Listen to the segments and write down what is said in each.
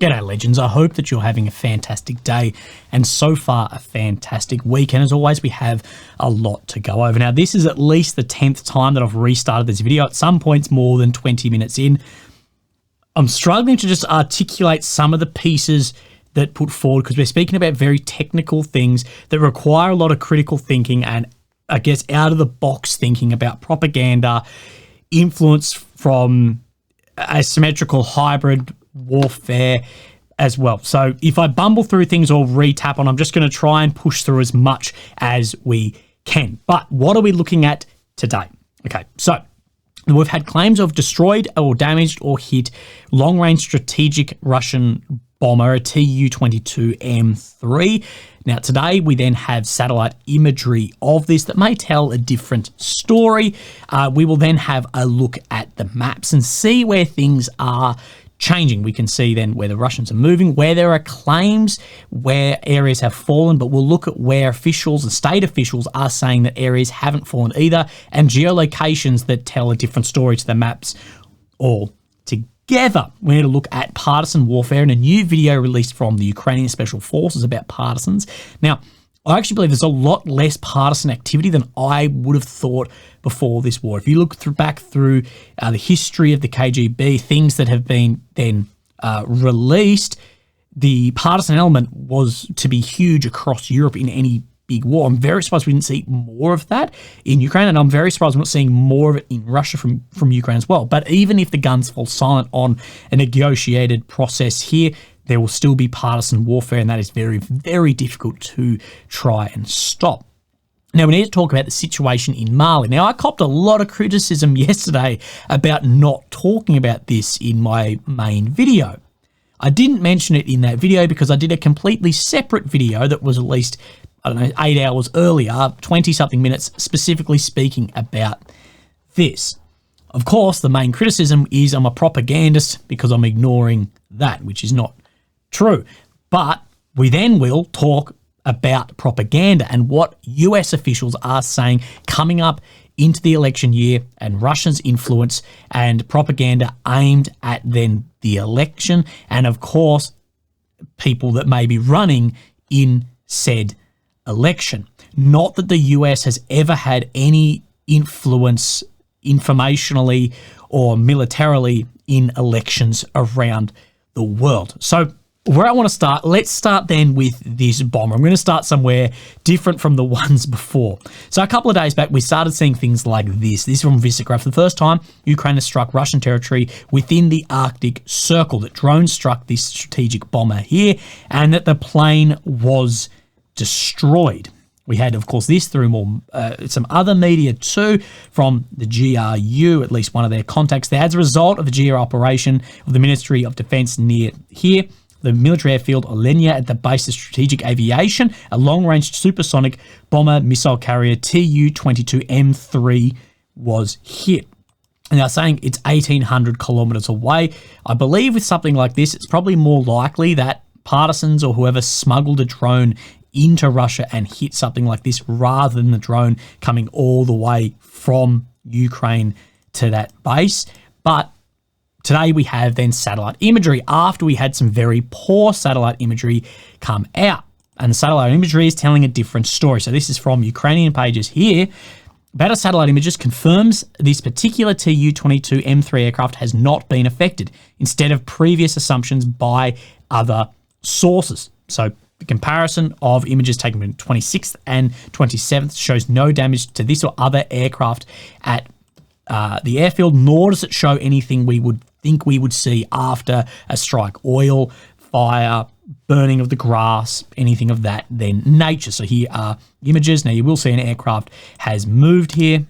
G'day legends, I hope that you're having a fantastic day and so far a fantastic week, and as always we have a lot to go over. Now this is at least the 10th time that I've restarted this video, at some points more than 20 minutes in. I'm struggling to just articulate some of the pieces that put forward because we're speaking about very technical things that require a lot of critical thinking and I guess out of the box thinking about propaganda, influence from asymmetrical hybrid warfare as well. So if I bumble through things or re-tap on, I'm just going to try and push through as much as we can. But what are we looking at today? Okay, so we've had claims of destroyed or damaged or hit long-range strategic Russian bomber, a Tu-22M3. Now today we then have satellite imagery of this that may tell a different story. We will then have a look at the maps and see where things are changing. We can see then where the Russians are moving, where there are claims, where areas have fallen, but we'll look at where officials and state officials are saying that areas haven't fallen either, and geolocations that tell a different story to the maps all together. We need to look at partisan warfare in a new video released from the Ukrainian Special Forces about partisans. Now, I actually believe there's a lot less partisan activity than I would have thought before this war. If you look back through the history of the KGB, things that have been then released, the partisan element was to be huge across Europe in any big war. I'm very surprised we didn't see more of that in Ukraine, and I'm very surprised we're not seeing more of it in Russia from Ukraine as well. But even if the guns fall silent on a negotiated process here, there will still be partisan warfare, and that is very, very difficult to try and stop. Now, we need to talk about the situation in Mali. Now, I copped a lot of criticism yesterday about not talking about this in my main video. I didn't mention it in that video because I did a completely separate video that was released, I don't know, 8 hours earlier, 20-something minutes, specifically speaking about this. Of course, the main criticism is I'm a propagandist because I'm ignoring that, which is not true. But we then will talk about propaganda and what US officials are saying coming up into the election year and Russia's influence and propaganda aimed at then the election and, of course, people that may be running in said election. Not that the US has ever had any influence informationally or militarily in elections around the world. So where I want to start, let's start then with this bomber. I'm going to start somewhere different from the ones before. So a couple of days back, we started seeing things like this. This is from Visegraph. For the first time, Ukraine has struck Russian territory within the Arctic Circle. That drones struck this strategic bomber here and that the plane was destroyed. We had, of course, this through more some other media too, from the GRU, at least one of their contacts there. As a result of the GRU operation of the Ministry of Defense near here, the military airfield Olenia at the base of strategic aviation, a long-range supersonic bomber missile carrier Tu-22M3 was hit. And they're saying it's 1,800 kilometers away. I believe with something like this, it's probably more likely that partisans or whoever smuggled a drone into Russia and hit something like this rather than the drone coming all the way from Ukraine to that base. But today we have then satellite imagery after we had some very poor satellite imagery come out. And the satellite imagery is telling a different story. So this is from Ukrainian pages here. Better satellite images confirms this particular Tu-22M3 aircraft has not been affected, instead of previous assumptions by other sources. So the comparison of images taken on 26th and 27th shows no damage to this or other aircraft at the airfield, nor does it show anything we would think we would see after a strike. Oil, fire, burning of the grass, anything of that then nature. So here are images. Now you will see an aircraft has moved here.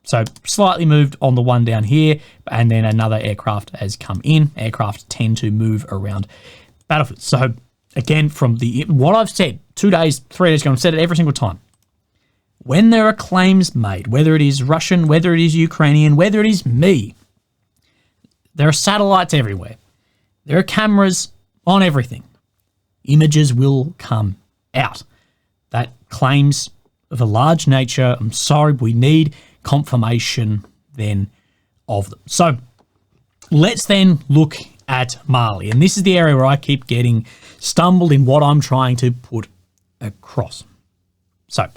So slightly moved on the one down here, and then another aircraft has come in. Aircraft tend to move around battlefields. So again, from what I've said 2 days, 3 days ago, I've said it every single time. When there are claims made, whether it is Russian, whether it is Ukrainian, whether it is me, there are satellites everywhere. There are cameras on everything. Images will come out. That claims of a large nature, I'm sorry, we need confirmation then of them. So let's then look at Mali. And this is the area where I keep getting stumbled in what I'm trying to put across. So,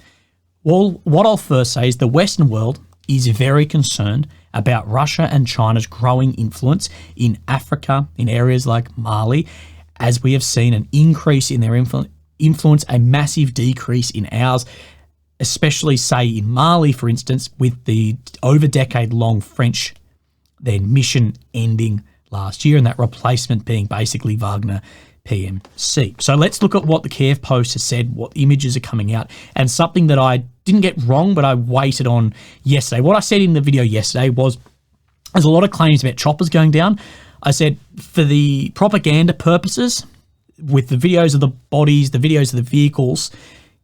well, what I'll first say is the Western world is very concerned about Russia and China's growing influence in Africa, in areas like Mali, as we have seen an increase in their influence, a massive decrease in ours, especially, say, in Mali, for instance, with the over decade-long French then mission ending last year, and that replacement being basically Wagner PMC. So let's look at what the Kiev Post has said, what images are coming out, and something that I didn't get wrong, but I waited on yesterday. What I said in the video yesterday was there's a lot of claims about choppers going down. I said for the propaganda purposes, with the videos of the bodies, the videos of the vehicles,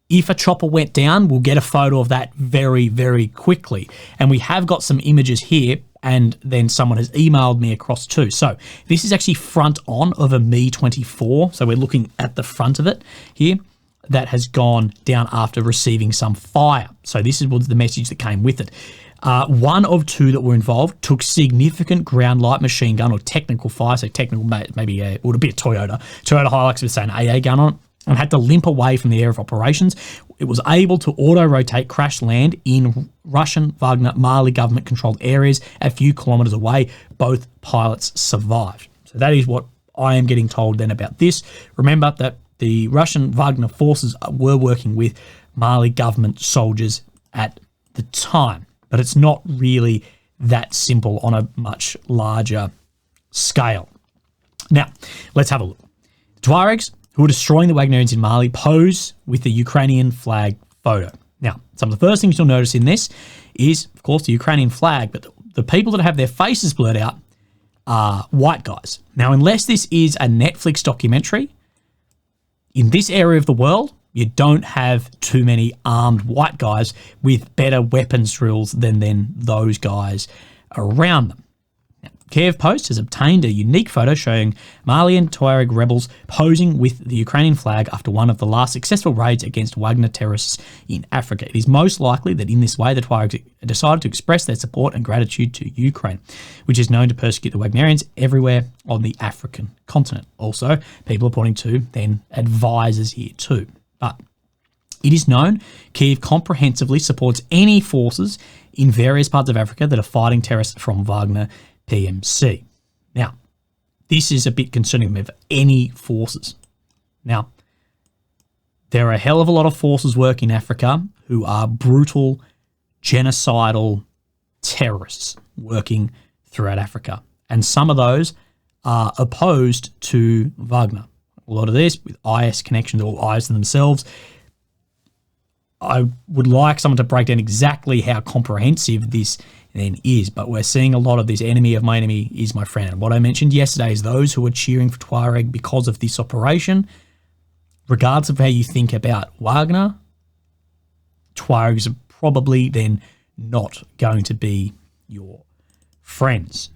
if a chopper went down, we'll get a photo of that very, very quickly. And we have got some images here, and then someone has emailed me across too. So this is actually front on of a Mi-24. So we're looking at the front of it here that has gone down after receiving some fire. So this was the message that came with it. One of two that were involved took significant ground light machine gun or technical fire. So technical, maybe it would be a Toyota Hilux with, say, an AA gun on it, and had to limp away from the area of operations. It was able to auto-rotate, crash land in Russian Wagner Mali government-controlled areas a few kilometres away. Both pilots survived. So that is what I am getting told then about this. Remember that the Russian Wagner forces were working with Mali government soldiers at the time, but it's not really that simple on a much larger scale. Now, let's have a look. The Tuaregs, who are destroying the Wagnerians in Mali, pose with the Ukrainian flag photo. Now, some of the first things you'll notice in this is, of course, the Ukrainian flag, but the people that have their faces blurred out are white guys. Now, unless this is a Netflix documentary, in this area of the world, you don't have too many armed white guys with better weapons drills than those guys around them. Kiev Post has obtained a unique photo showing Malian Tuareg rebels posing with the Ukrainian flag after one of the last successful raids against Wagner terrorists in Africa. It is most likely that in this way the Tuaregs decided to express their support and gratitude to Ukraine, which is known to persecute the Wagnerians everywhere on the African continent. Also, people are pointing to then advisors here too. But it is known Kiev comprehensively supports any forces in various parts of Africa that are fighting terrorists from Wagner PMC. Now, this is a bit concerning of any forces. Now, there are a hell of a lot of forces working in Africa who are brutal, genocidal terrorists working throughout Africa. And some of those are opposed to Wagner. A lot of this with IS connections or IS themselves. I would like someone to break down exactly how comprehensive this then is, but we're seeing a lot of this enemy of my enemy is my friend. And what I mentioned yesterday is those who are cheering for Tuareg because of this operation, regardless of how you think about Wagner, Tuaregs are probably then not going to be your friends.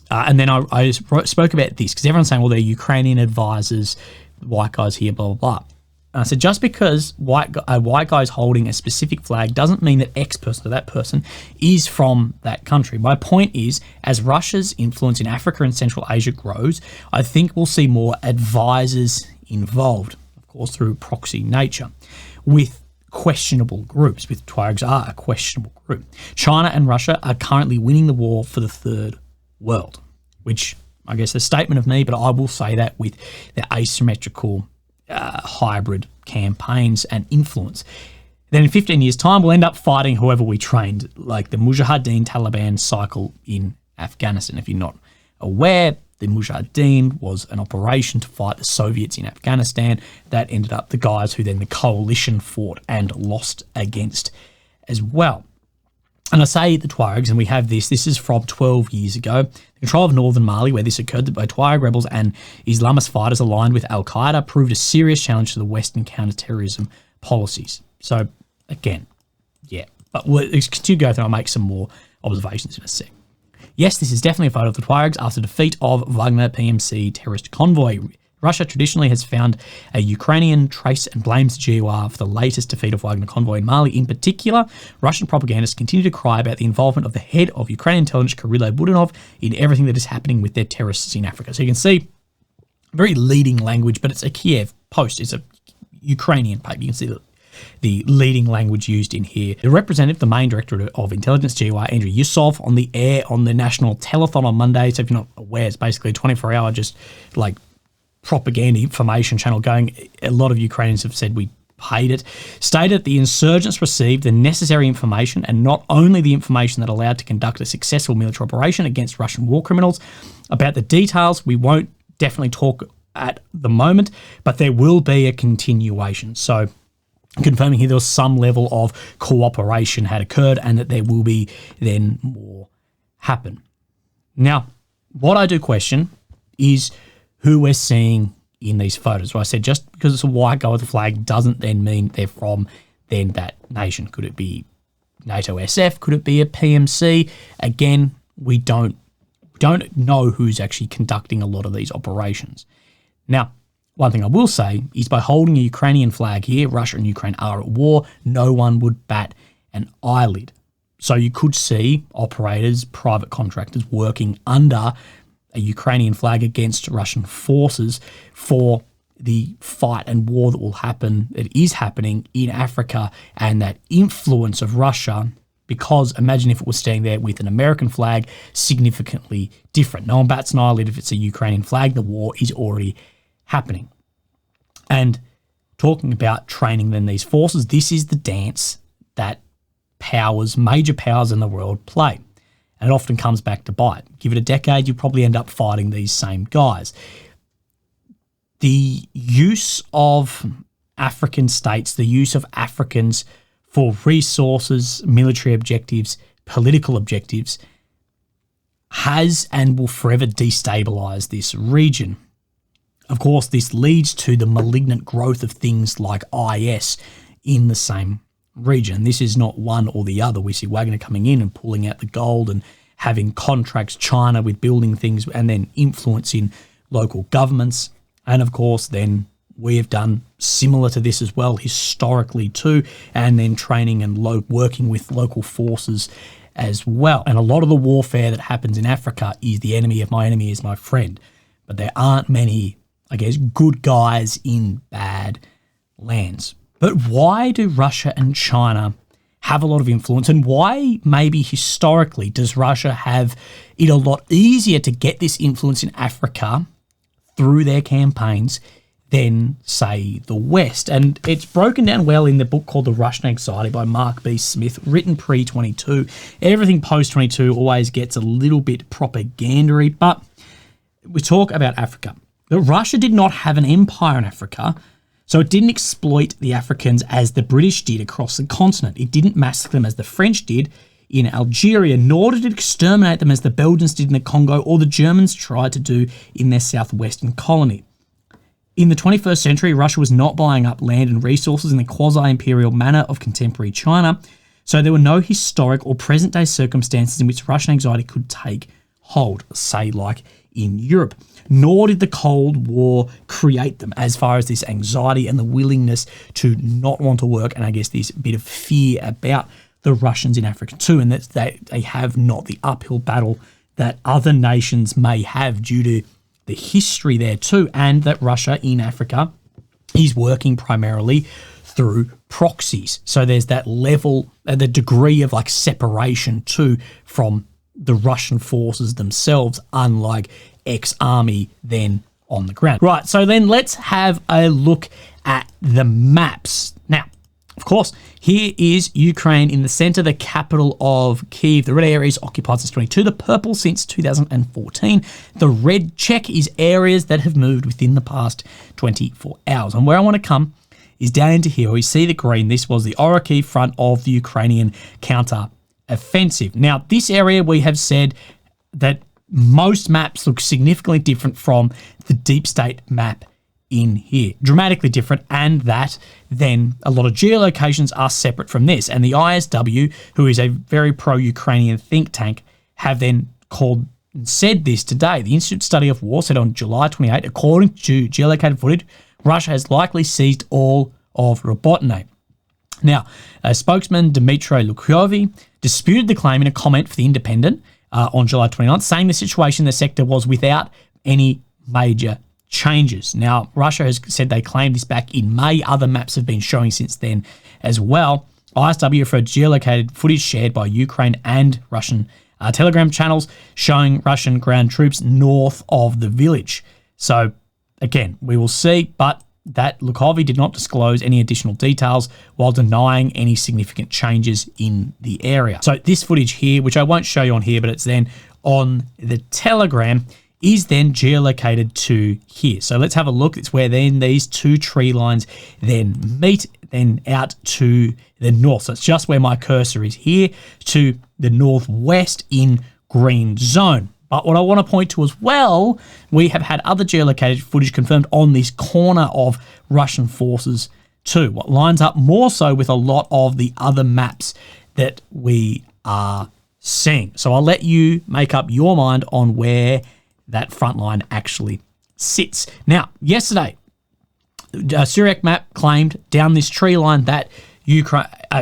And then I spoke about this because everyone's saying, well, they're Ukrainian advisors, white guys here, blah, blah, blah. And I said, just because a white guy is holding a specific flag doesn't mean that X person or that person is from that country. My point is, as Russia's influence in Africa and Central Asia grows, I think we'll see more advisors involved, of course, through proxy nature, with questionable groups, with Tuaregs are a questionable group. China and Russia are currently winning the war for the third world, which I guess is a statement of me, but I will say that with the asymmetrical hybrid campaigns and influence. Then in 15 years' time, we'll end up fighting whoever we trained, like the Mujahideen Taliban cycle in Afghanistan. If you're not aware, the Mujahideen was an operation to fight the Soviets in Afghanistan. That ended up the guys who then the coalition fought and lost against as well. And I say the Tuaregs, and we have this is from 12 years ago. The control of northern Mali, where this occurred, by Tuareg rebels and Islamist fighters aligned with Al-Qaeda, proved a serious challenge to the Western counterterrorism policies. So, again, yeah. But we'll continue to go through and I'll make some more observations in a sec. Yes, this is definitely a photo of the Tuaregs after defeat of Wagner PMC terrorist convoy. Russia traditionally has found a Ukrainian trace and blames the GUR for the latest defeat of Wagner convoy in Mali. In particular, Russian propagandists continue to cry about the involvement of the head of Ukrainian intelligence, Kirill Budanov, in everything that is happening with their terrorists in Africa. So you can see very leading language, but it's a Kiev Post. It's a Ukrainian paper. You can see the leading language used in here. The representative, the main director of intelligence, GUR, Andrew Yusov, on the air on the national telethon on Monday. So if you're not aware, it's basically a 24-hour just like propaganda information channel going. A lot of Ukrainians have said we paid it. Stated the insurgents received the necessary information, and not only the information that allowed to conduct a successful military operation against Russian war criminals. About the details, we won't definitely talk at the moment, but there will be a continuation. So confirming here there was some level of cooperation had occurred and that there will be then more happen. Now, what I do question is who we're seeing in these photos. Well, I said just because it's a white guy with a flag doesn't then mean they're from then that nation. Could it be NATO SF? Could it be a PMC? Again, we don't know who's actually conducting a lot of these operations. Now, one thing I will say is by holding a Ukrainian flag here, Russia and Ukraine are at war, no one would bat an eyelid. So you could see operators, private contractors working under a Ukrainian flag against Russian forces for the fight and war that will happen, that is happening in Africa, and that influence of Russia, because imagine if it was staying there with an American flag, significantly different. No one bats an eyelid if it's a Ukrainian flag, the war is already happening. And talking about training then these forces, this is the dance that major powers in the world play. And it often comes back to bite. Give it a decade, you probably end up fighting these same guys. The use of African states, the use of Africans for resources, military objectives, political objectives, has and will forever destabilize this region. Of course, this leads to the malignant growth of things like IS in the same region. This is not one or the other. We see Wagner coming in and pulling out the gold and having contracts, China with building things and then influencing local governments. And of course, then we have done similar to this as well historically too, and then training and working with local forces as well. And a lot of the warfare that happens in Africa is the enemy of my enemy is my friend. But there aren't many, I guess, good guys in bad lands. But why do Russia and China have a lot of influence, and why maybe historically does Russia have it a lot easier to get this influence in Africa through their campaigns than, say, the West? And it's broken down well in the book called The Russian Anxiety by Mark B. Smith, written pre-22. Everything post-22 always gets a little bit propagandary, but we talk about Africa. But Russia did not have an empire in Africa, so it didn't exploit the Africans as the British did across the continent. It didn't massacre them as the French did in Algeria, nor did it exterminate them as the Belgians did in the Congo or the Germans tried to do in their southwestern colony. In the 21st century, Russia was not buying up land and resources in the quasi-imperial manner of contemporary China, so there were no historic or present-day circumstances in which Russian anxiety could take hold, say like in Europe. Nor did the Cold War create them as far as this anxiety and the willingness to not want to work, and I guess this bit of fear about the Russians in Africa too, and that they have not the uphill battle that other nations may have due to the history there too, and that Russia in Africa is working primarily through proxies. So there's that level, the degree of like separation too from the Russian forces themselves, unlike ex-army then on the ground. Right, so then let's have a look at the maps. Now, of course, here is Ukraine in the center, the capital of Kyiv. The red area is occupied since 22, the purple since 2014. The red check is areas that have moved within the past 24 hours. And where I want to come is down into here. We see the green. This was the Orokhiv front of the Ukrainian counter-offensive. Now, this area we have said that most maps look significantly different from the deep state map in here, dramatically different, and that then a lot of geolocations are separate from this. And the ISW, who is a very pro-Ukrainian think tank, have then called said this today. The Institute Study of War said on July 28, according to geolocated footage, Russia has likely seized all of Robotny. Now, a spokesman, Dmitry Lukhovy, disputed the claim in a comment for The Independent on July 29th, saying the situation in the sector was without any major changes. Now, Russia has said they claimed this back in May. Other maps have been showing since then as well. ISW referred geolocated footage shared by Ukraine and Russian Telegram channels showing Russian ground troops north of the village. So, again, we will see, but that Lukhovy did not disclose any additional details while denying any significant changes in the area. So this footage here, which I won't show you on here, but it's then on the Telegram, is then geolocated to here. So let's have a look. It's where then these two tree lines then meet, then out to the north. So it's just where my cursor is here to the northwest in green zone. But what I want to point to as well, we have had other geolocated footage confirmed on this corner of Russian forces too. What lines up more so with a lot of the other maps that we are seeing. So I'll let you make up your mind on where that front line actually sits. Now, yesterday, a Syriac map claimed down this tree line that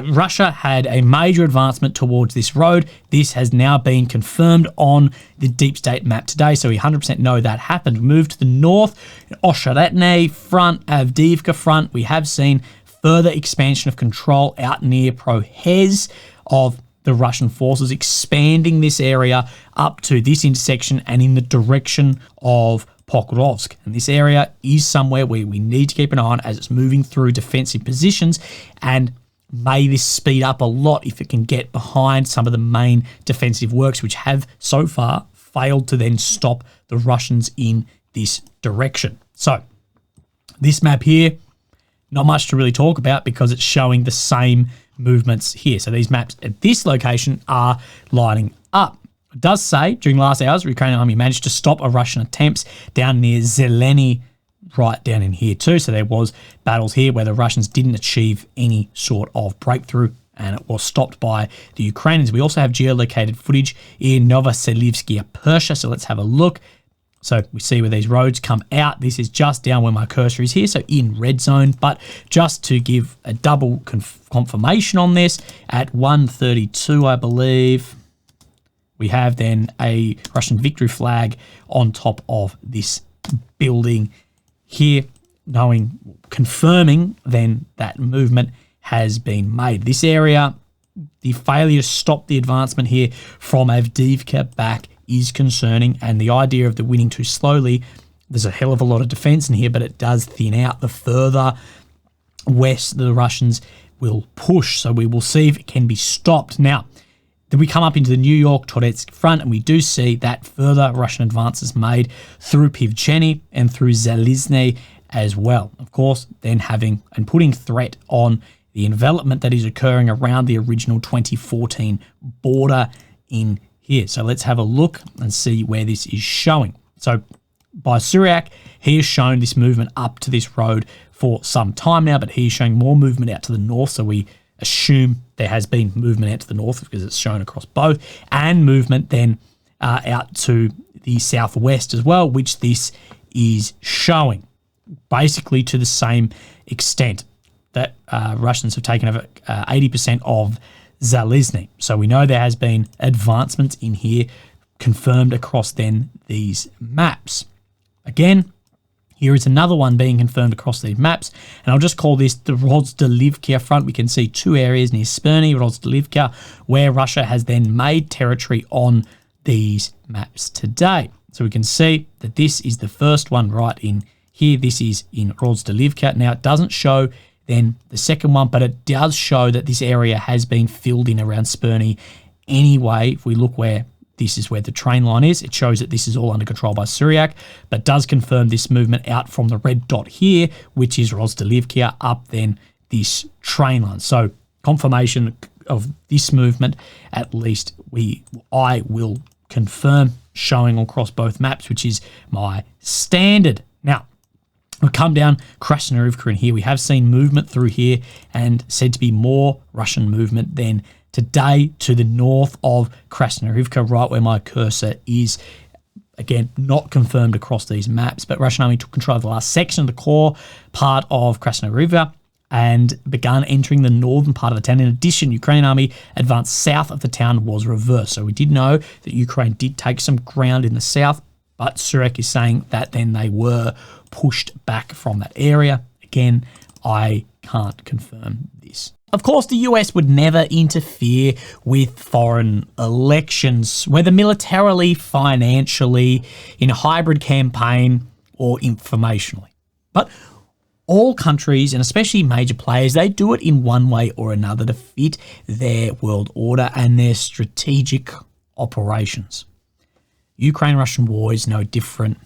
Russia had a major advancement towards this road. This has now been confirmed on the deep state map today, so we 100% know that happened. Moved to the north, Osheretne front, Avdiivka front, we have seen further expansion of control out near Prohez of the Russian forces, expanding this area up to this intersection and in the direction of Pokrovsk. And this area is somewhere where we need to keep an eye on as it's moving through defensive positions, and may this speed up a lot if it can get behind some of the main defensive works, which have so far failed to then stop the Russians in this direction. So this map here, not much to really talk about because it's showing the same movements here. So these maps at this location are lining up. It does say during last hours, the Ukrainian army managed to stop a Russian attempts down near Zeleny, right down in here too. So there was battles here where the Russians didn't achieve any sort of breakthrough and it was stopped by the Ukrainians. We also have geolocated footage in Novoselivskaya Persha. So let's have a look. So we see where these roads come out. This is just down where my cursor is here, so in red zone. But just to give a double confirmation on this, at 1:32, I believe, we have then a Russian victory flag on top of this building here, confirming then that movement has been made. This area, the failure to stop the advancement here from Avdiivka back is concerning, and the idea of the winning too slowly, there's a hell of a lot of defense in here, but it does thin out the further west the Russians will push. So we will see if it can be stopped. Now, then we come up into the New York Toretsk front, and we do see that further Russian advances made through Pivcheny and through Zalizny as well. Of course, then having and putting threat on the envelopment that is occurring around the original 2014 border in here. So let's have a look and see where this is showing. So by Syriac, he has shown this movement up to this road for some time now, but he's showing more movement out to the north. So we assume there has been movement out to the north because it's shown across both, and movement then out to the southwest as well, which this is showing basically to the same extent that Russians have taken over 80% of Zalizny. So we know there has been advancements in here confirmed across then these maps. Again, here is another one being confirmed across these maps, and I'll just call this the Rozdalivka front. We can see two areas near Sperny, Rozdalivka, where Russia has then made territory on these maps today. So we can see that this is the first one right in here. This is in Rozdalivka. Now, it doesn't show then the second one, but it does show that this area has been filled in around Sperny anyway. If we look where this is where the train line is, it shows that this is all under control by Syriac, but does confirm this movement out from the red dot here, which is Rozdalivka, up then this train line. So confirmation of this movement, at least I will confirm, showing across both maps, which is my standard. Now, we'll come down Krasnoyarivka in here. We have seen movement through here and said to be more Russian movement than today to the north of Krasnoyarivka, right where my cursor is. Again, not confirmed across these maps, but Russian army took control of the last section of the core part of Krasnoyarivka and began entering the northern part of the town. In addition, Ukrainian army advanced south of the town was reversed. So we did know that Ukraine did take some ground in the south, but Surek is saying that then they were pushed back from that area. Again, I can't confirm this. Of course, the US would never interfere with foreign elections, whether militarily, financially, in a hybrid campaign, or informationally. But all countries, and especially major players, they do it in one way or another to fit their world order and their strategic operations. Ukraine-Russian war is no different.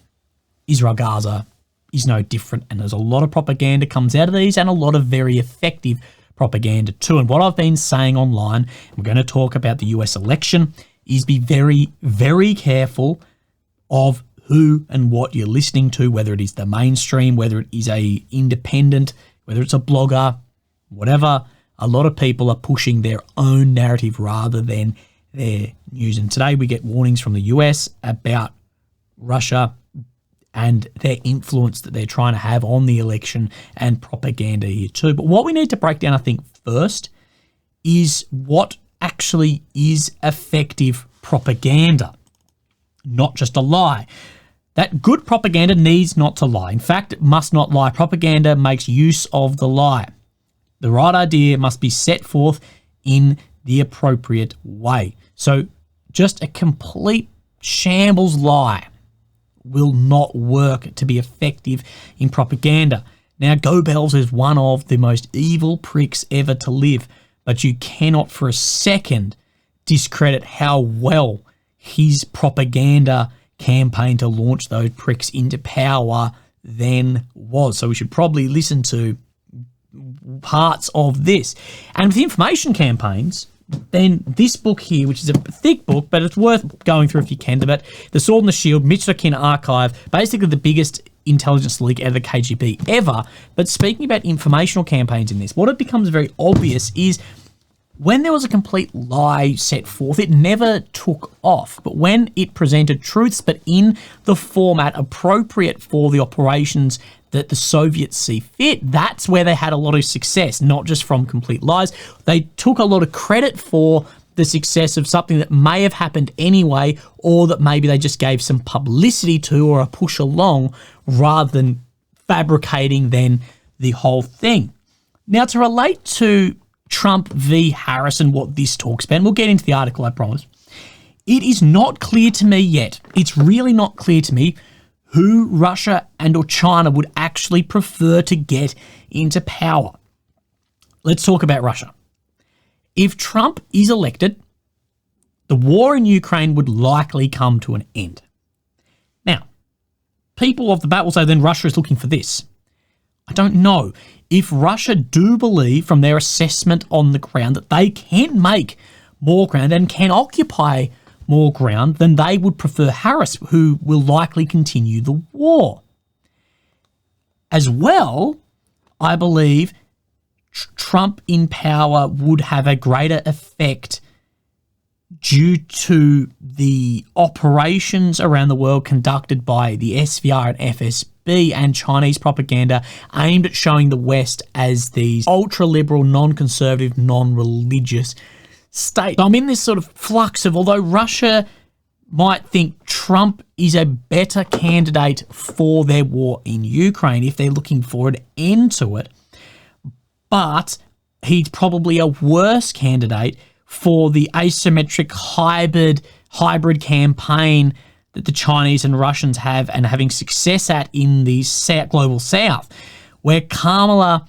Israel-Gaza is no different. And there's a lot of propaganda comes out of these and a lot of very effective propaganda too. And what I've been saying online, we're going to talk about the US election, is be very, very careful of who and what you're listening to, whether it is the mainstream, whether it is a independent, whether it's a blogger, whatever. A lot of people are pushing their own narrative rather than their news. And today we get warnings from the US about Russia and their influence that they're trying to have on the election and propaganda here too. But what we need to break down, I think, first is what actually is effective propaganda, not just a lie. That good propaganda needs not to lie. In fact, it must not lie. Propaganda makes use of the lie. The right idea must be set forth in the appropriate way. So just a complete shambles lie will not work to be effective in propaganda. Now, Goebbels is one of the most evil pricks ever to live, but you cannot for a second discredit how well his propaganda campaign to launch those pricks into power then was. So we should probably listen to parts of this. And with information campaigns, then this book here, which is a thick book, but it's worth going through if you can, but The Sword and the Shield, Mitrokin Archive, basically the biggest intelligence leak out of the KGB ever. But speaking about informational campaigns in this, what it becomes very obvious is when there was a complete lie set forth, it never took off. But when it presented truths, but in the format appropriate for the operations that the Soviets see fit, that's where they had a lot of success, not just from complete lies. They took a lot of credit for the success of something that may have happened anyway, or that maybe they just gave some publicity to or a push along, rather than fabricating then the whole thing. Now, to relate to Trump v. Harris and what this talks about, and we'll get into the article, I promise, it is not clear to me yet. It's really not clear to me who Russia and or China would actually prefer to get into power. Let's talk about Russia. If Trump is elected, the war in Ukraine would likely come to an end. Now, people off the bat will say then Russia is looking for this. I don't know. If Russia do believe from their assessment on the ground that they can make more ground and can occupy more ground, then they would prefer Harris, who will likely continue the war. As well, I believe Trump in power would have a greater effect due to the operations around the world conducted by the SVR and FSB and Chinese propaganda aimed at showing the West as these ultra-liberal, non-conservative, non-religious state. So I'm in this sort of flux of, although Russia might think Trump is a better candidate for their war in Ukraine if they're looking for an end to it, but he's probably a worse candidate for the asymmetric hybrid campaign that the Chinese and Russians have and having success at in the global south, where Kamala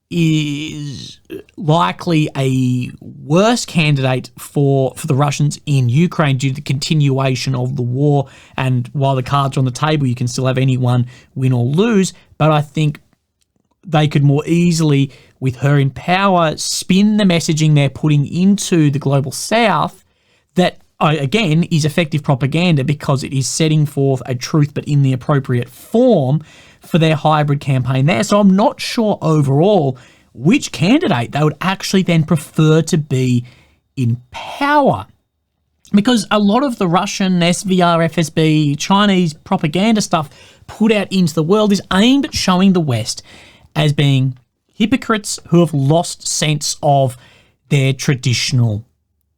is likely a worse candidate for the Russians in Ukraine due to the continuation of the war. And while the cards are on the table, you can still have anyone win or lose. But I think they could more easily, with her in power, spin the messaging they're putting into the global south that, again, is effective propaganda because it is setting forth a truth but in the appropriate form for their hybrid campaign there. So I'm not sure overall which candidate they would actually then prefer to be in power. Because a lot of the Russian SVR, FSB, Chinese propaganda stuff put out into the world is aimed at showing the West as being hypocrites who have lost sense of their traditional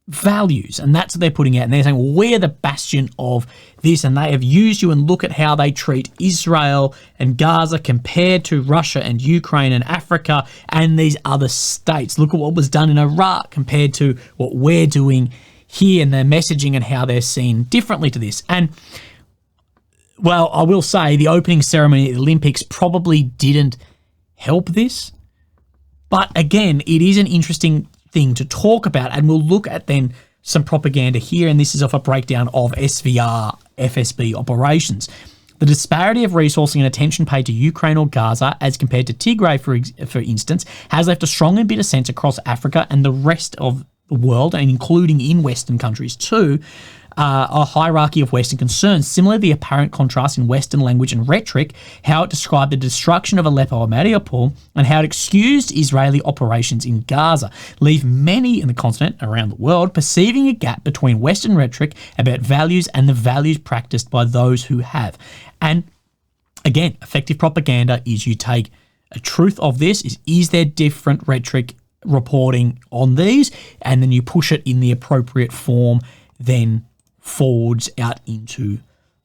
values. And that's what they're putting out. And they're saying, well, we're the bastion of this. And they have used you, and look at how they treat Israel and Gaza compared to Russia and Ukraine and Africa and these other states. Look at what was done in Iraq compared to what we're doing here, and their messaging and how they're seen differently to this. And, well, I will say the opening ceremony at the Olympics probably didn't help this. But again, it is an interesting thing to talk about, and we'll look at then some propaganda here, and this is off a breakdown of SVR FSB operations. The disparity of resourcing and attention paid to Ukraine or Gaza as compared to Tigray, for instance, has left a strong and bitter sense across Africa and the rest of the world, and including in Western countries too, a hierarchy of Western concerns. Similarly, the apparent contrast in Western language and rhetoric, how it described the destruction of Aleppo or Mariupol, and how it excused Israeli operations in Gaza, leave many in the continent around the world perceiving a gap between Western rhetoric about values and the values practiced by those who have. And again, effective propaganda is you take a truth of this, is there different rhetoric reporting on these, and then you push it in the appropriate form then forwards out into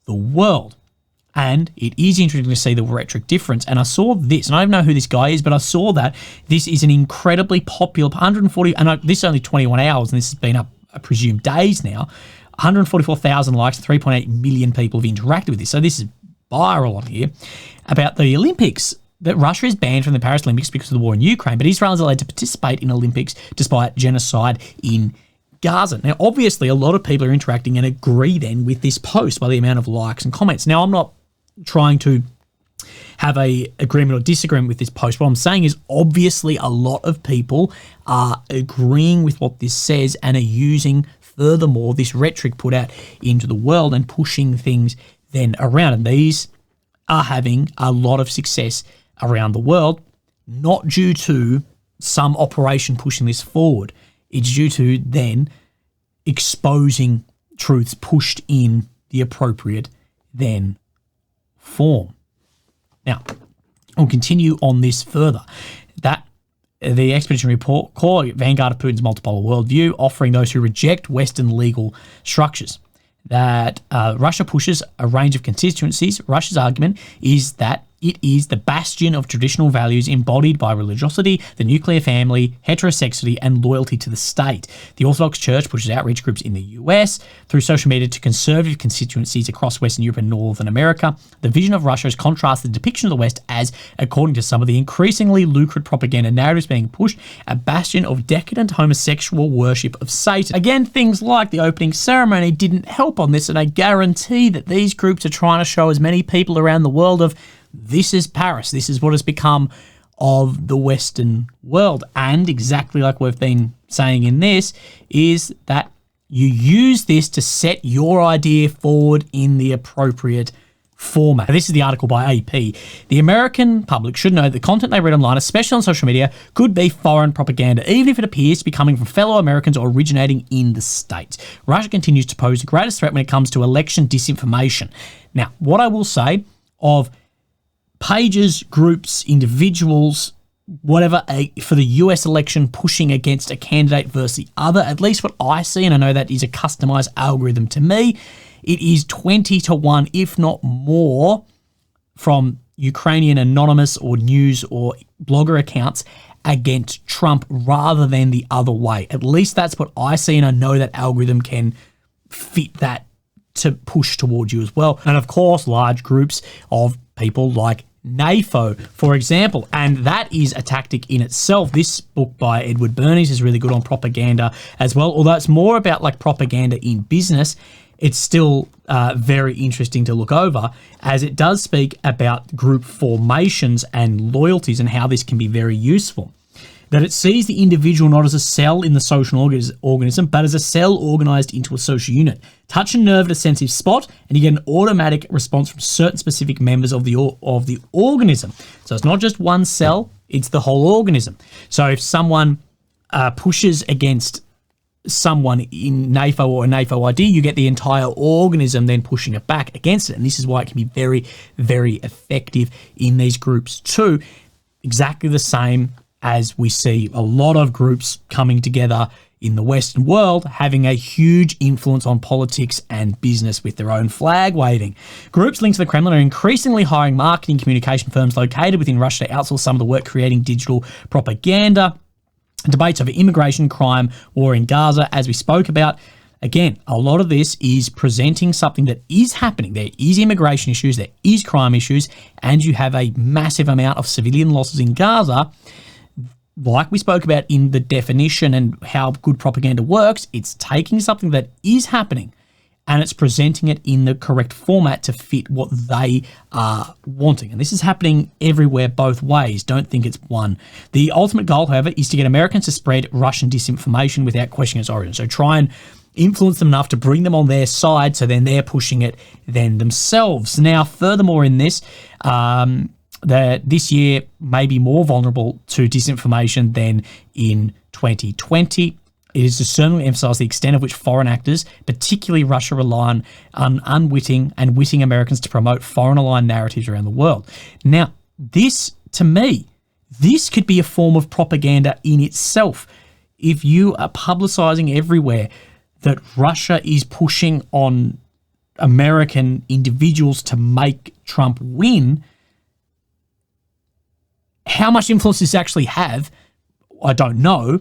the world. And it is interesting to see the rhetoric difference. And I saw this, and I don't know who this guy is, but I saw that this is an incredibly popular 140, and this is only 21 hours, and this has been up, I presume, days now. 144,000 likes, 3.8 million people have interacted with this. So this is viral on here about the Olympics, that Russia is banned from the Paris Olympics because of the war in Ukraine, but Israel is allowed to participate in Olympics despite genocide in Gaza. Now, obviously, a lot of people are interacting and agree then with this post by the amount of likes and comments. Now, I'm not trying to have a agreement or disagreement with this post. What I'm saying is obviously a lot of people are agreeing with what this says and are using, furthermore, this rhetoric put out into the world and pushing things then around. And these are having a lot of success around the world, not due to some operation pushing this forward. It's due to then exposing truths pushed in the appropriate then form. Now, we'll continue on this further. That the Expeditionary Corps, vanguard of Putin's multipolar worldview, offering those who reject Western legal structures. That Russia pushes a range of constituencies. Russia's argument is that it is the bastion of traditional values embodied by religiosity, the nuclear family, heterosexuality, and loyalty to the state. The Orthodox Church pushes outreach groups in the US through social media to conservative constituencies across Western Europe and Northern America. The vision of Russia has contrasted the depiction of the West as, according to some of the increasingly lucrative propaganda narratives being pushed, a bastion of decadent homosexual worship of Satan. Again, things like the opening ceremony didn't help on this, and I guarantee that these groups are trying to show as many people around the world of this is Paris. This is what has become of the Western world. And exactly like we've been saying in this, is that you use this to set your idea forward in the appropriate format. This is the article by AP. The American public should know that the content they read online, especially on social media, could be foreign propaganda, even if it appears to be coming from fellow Americans or originating in the States. Russia continues to pose the greatest threat when it comes to election disinformation. Now, what I will say of pages, groups, individuals, whatever, for the US election pushing against a candidate versus the other, at least what I see, and I know that is a customized algorithm to me, it is 20-1, if not more, from Ukrainian anonymous or news or blogger accounts against Trump rather than the other way. At least that's what I see, and I know that algorithm can fit that to push towards you as well. And of course, large groups of people like NAFO, for example, and that is a tactic in itself. This book by Edward Bernays is really good on propaganda as well, although it's more about like propaganda in business. It's still very interesting to look over, as it does speak about group formations and loyalties and how this can be very useful. That it sees the individual not as a cell in the social organism, but as a cell organised into a social unit. Touch a nerve at a sensitive spot, and you get an automatic response from certain specific members of the organism. So it's not just one cell, it's the whole organism. So if someone pushes against someone in NAFO or a NAFO ID, you get the entire organism then pushing it back against it. And this is why it can be very, very effective in these groups too. Exactly the same as we see a lot of groups coming together in the Western world having a huge influence on politics and business with their own flag waving. Groups linked to the Kremlin are increasingly hiring marketing communication firms located within Russia to outsource some of the work creating digital propaganda. Debates over immigration, crime, war in Gaza, as we spoke about. Again, a lot of this is presenting something that is happening. There is immigration issues, there is crime issues, and you have a massive amount of civilian losses in Gaza. Like we spoke about in the definition and how good propaganda works, it's taking something that is happening and it's presenting it in the correct format to fit what they are wanting. And this is happening everywhere both ways. Don't think it's one. The ultimate goal, however, is to get Americans to spread Russian disinformation without questioning its origin. So try and influence them enough to bring them on their side so then they're pushing it then themselves. Now, furthermore in this, that this year may be more vulnerable to disinformation than in 2020. It is to certainly emphasise the extent of which foreign actors, particularly Russia, rely on unwitting and witting Americans to promote foreign-aligned narratives around the world. Now, this, to me, this could be a form of propaganda in itself. If you are publicising everywhere that Russia is pushing on American individuals to make Trump win, how much influence does this actually have? I don't know,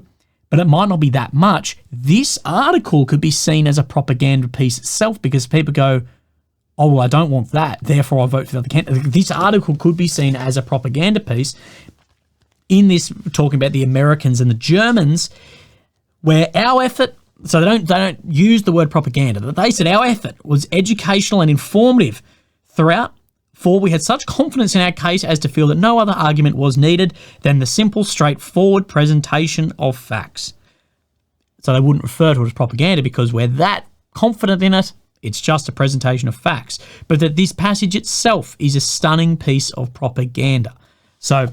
but it might not be that much. This article could be seen as a propaganda piece itself because people go, oh, well, I don't want that, therefore I vote for the other candidate. This article could be seen as a propaganda piece in this, talking about the Americans and the Germans, where our effort, so they don't use the word propaganda, but they said our effort was educational and informative throughout, for we had such confidence in our case as to feel that no other argument was needed than the simple, straightforward presentation of facts. So they wouldn't refer to it as propaganda because we're that confident in it, it's just a presentation of facts. But that this passage itself is a stunning piece of propaganda. So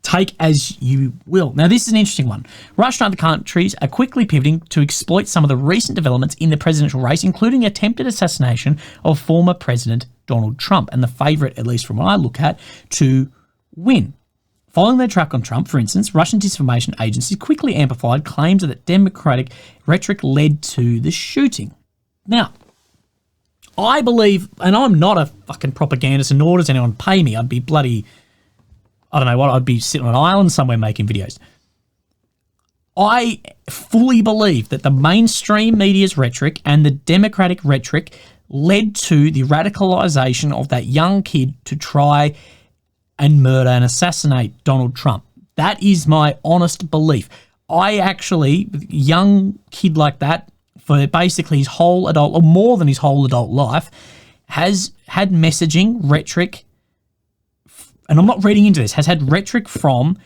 take as you will. Now, this is an interesting one. Russia and other countries are quickly pivoting to exploit some of the recent developments in the presidential race, including the attempted assassination of former President Donald Trump, and the favourite, at least from what I look at, to win. Following their track on Trump, for instance, Russian disinformation agencies quickly amplified claims that Democratic rhetoric led to the shooting. Now, I believe, and I'm not a fucking propagandist, and nor does anyone pay me. I'd be bloody, I don't know what, I'd be sitting on an island somewhere making videos. I fully believe that the mainstream media's rhetoric and the Democratic rhetoric led to the radicalisation of that young kid to try and murder and assassinate Donald Trump. That is my honest belief. I actually, young kid like that, for basically his whole adult, or more than his whole adult life, has had messaging, rhetoric, and I'm not reading into this, has had rhetoric from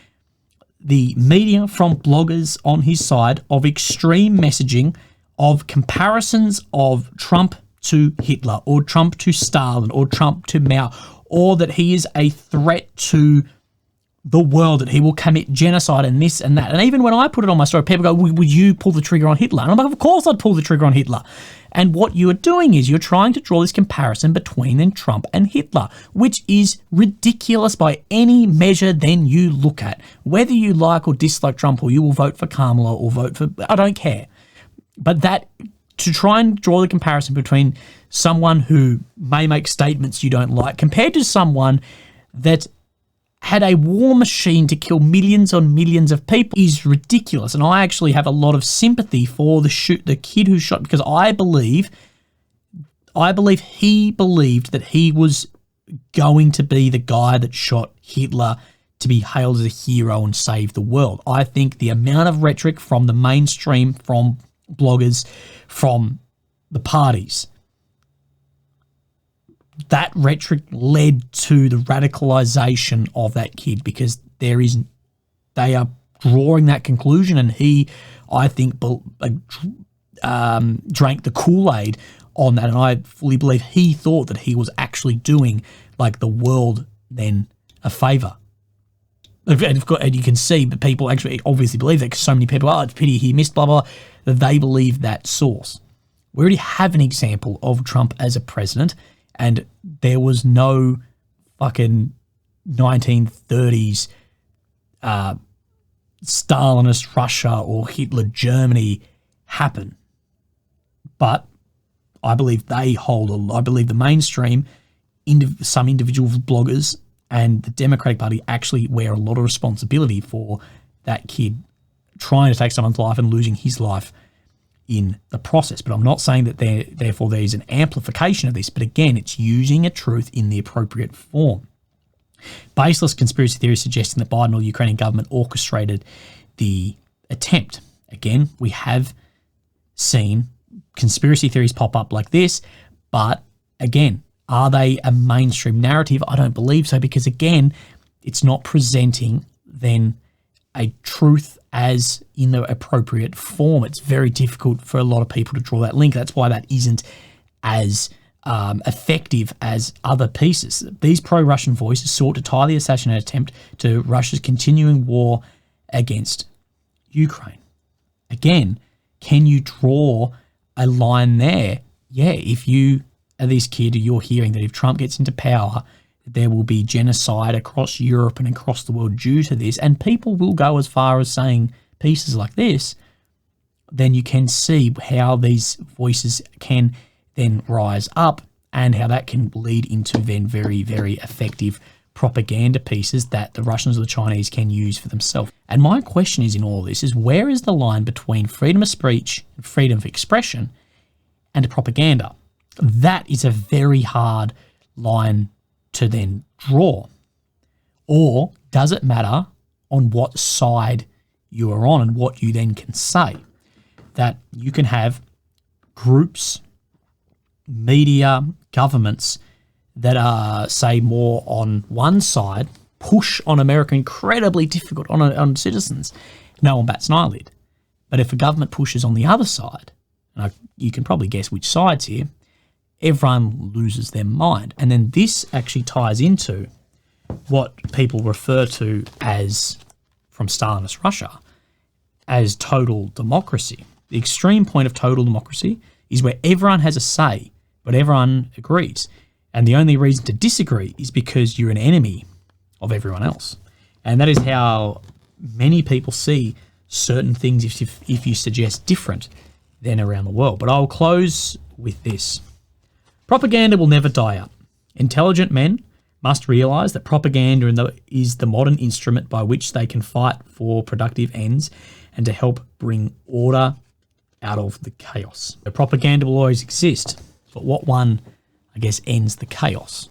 the media, from bloggers on his side of extreme messaging, of comparisons of Trump to Hitler, or Trump to Stalin, or Trump to Mao, or that he is a threat to the world, that he will commit genocide and this and that. And even when I put it on my story, people go, would you pull the trigger on Hitler? And I'm like, of course I'd pull the trigger on Hitler. And what you are doing is you're trying to draw this comparison between then Trump and Hitler, which is ridiculous by any measure then you look at. Whether you like or dislike Trump, or you will vote for Kamala or vote for, I don't care. But that, to try and draw the comparison between someone who may make statements you don't like compared to someone that had a war machine to kill millions on millions of people is ridiculous. And I actually have a lot of sympathy for the kid who shot, because I believe he believed that he was going to be the guy that shot Hitler to be hailed as a hero and save the world. I think the amount of rhetoric from the mainstream, from bloggers, from the parties, that rhetoric led to the radicalisation of that kid, because they are drawing that conclusion, and he, I think, drank the Kool-Aid on that, and I fully believe he thought that he was actually doing like the world then a favour. And you can see that people actually obviously believe that, because so many people, it's pity he missed, blah, blah, that they believe that source. We already have an example of Trump as a president, and there was no fucking 1930s Stalinist Russia or Hitler Germany happen. But I believe I believe the mainstream, some individual bloggers and the Democratic Party actually wear a lot of responsibility for that kid trying to take someone's life and losing his life in the process. But I'm not saying that therefore there is an amplification of this. But again, it's using a truth in the appropriate form. Baseless conspiracy theory suggesting that Biden or the Ukrainian government orchestrated the attempt. Again, we have seen conspiracy theories pop up like this, but again, are they a mainstream narrative? I don't believe so, because again, it's not presenting then a truth as in the appropriate form. It's very difficult for a lot of people to draw that link. That's why that isn't as effective as other pieces. These pro-Russian voices sought to tie the assassination attempt to Russia's continuing war against Ukraine. Again, can you draw a line there? Yeah, if you are this kid, you're hearing that if Trump gets into power, there will be genocide across Europe and across the world due to this, and people will go as far as saying pieces like this, then you can see how these voices can then rise up and how that can lead into then very, very effective propaganda pieces that the Russians or the Chinese can use for themselves. And my question is in all this is, where is the line between freedom of speech and freedom of expression and propaganda? That is a very hard line to then draw. Or does it matter on what side you are on and what you then can say? That you can have groups, media, governments that are, say, more on one side, push on America incredibly difficult on citizens. No one bats an eyelid. But if a government pushes on the other side, and you can probably guess which side's here, everyone loses their mind. And then this actually ties into what people refer to as, from Stalinist Russia, as total democracy. The extreme point of total democracy is where everyone has a say, but everyone agrees. And the only reason to disagree is because you're an enemy of everyone else. And that is how many people see certain things if you suggest different than around the world. But I'll close with this. Propaganda will never die out. Intelligent men must realise that propaganda is the modern instrument by which they can fight for productive ends and to help bring order out of the chaos. The propaganda will always exist, but what one, I guess, ends the chaos?